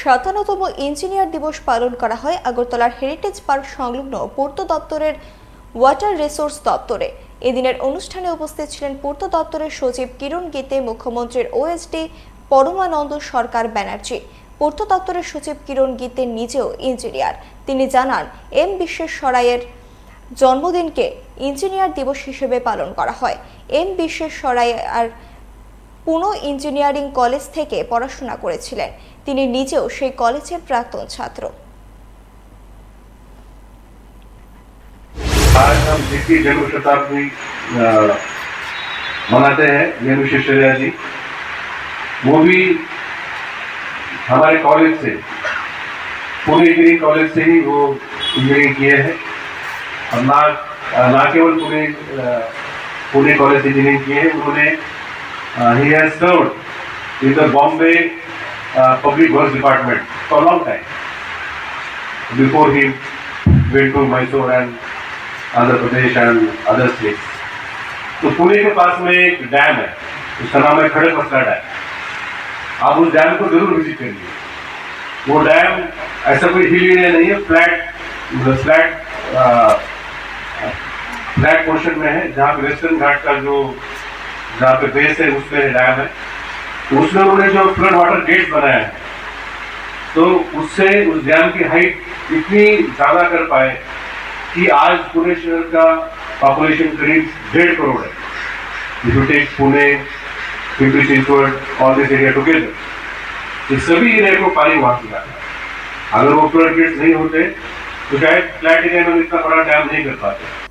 57তম engineer দিবস পালন করা হয় আগরতলার হেরিটেজ পার্ক সংলগ্ন পূর্ত দপ্তরের ওয়াটার রিসোর্স দপ্তরে। এদিনের অনুষ্ঠানে উপস্থিত ছিলেন পূর্ত দপ্তরের সচিব কিরণ গীতে, মুখ্যমন্ত্রীর ওএসডি পরমানন্দ সরকার ব্যানার্জি। পূর্ত দপ্তরের সচিব কিরণ গীতে নিজেও ইঞ্জিনিয়ার। তিনি জানান, এম বিশ্বেশ্বরাইয়ের জন্মদিনকে ইঞ্জিনিয়ার দিবস হিসেবে পালন করা হয়। এম বিশ্বেশ্বরাইয়ার পুনে ইঞ্জিনিয়ারিং কলেজ থেকে পড়াশোনা করেছিলেন। তিনি নিজেও সেই কলেজের প্রাক্তন ছাত্র। आज हम जिसकी जन्म शताब्दी मनाते हैं, एम विश्वेश्वरैया जी, वो भी हमारे कॉलेज से, पुणे इंजीनियरिंग कॉलेज से ही वो इंजीनियरिंग किए हैं। और ना केवल पुणे कॉलेज से इंजीनियरिंग किए हैं, उन्होंने he has served in the Bombay Public Works Department for a long time before he went to Mysore and Andhra Pradesh and other states. तो पुणे के पास में एक डैम है, उसका नाम है खड़गपुर डैम। आप उस डैम को जरूर विजिट करिए। वो डैम ऐसा कोई हिल एरिया नहीं है, फ्लैट पोर्शन में है, जहाँ पे वेस्टर्न घाट का जहाँ पे बेस है उसमें डैम है। तो उसमें उन्होंने जो फ्लड वाटर गेट बनाया है, तो उससे उस डैम की हाइट इतनी ज्यादा कर पाए कि आज पुणे शहर का पॉपुलेशन करीब 1.5 करोड़ है। If you take Pune, Pimpri Chinchwad, all this area together, इस सभी एरिया को पानी वहां से आता है। अगर वो फ्लड गेट्स नहीं होते तो शायद फ्लैट एरिया में इतना बड़ा डैम नहीं कर पाते।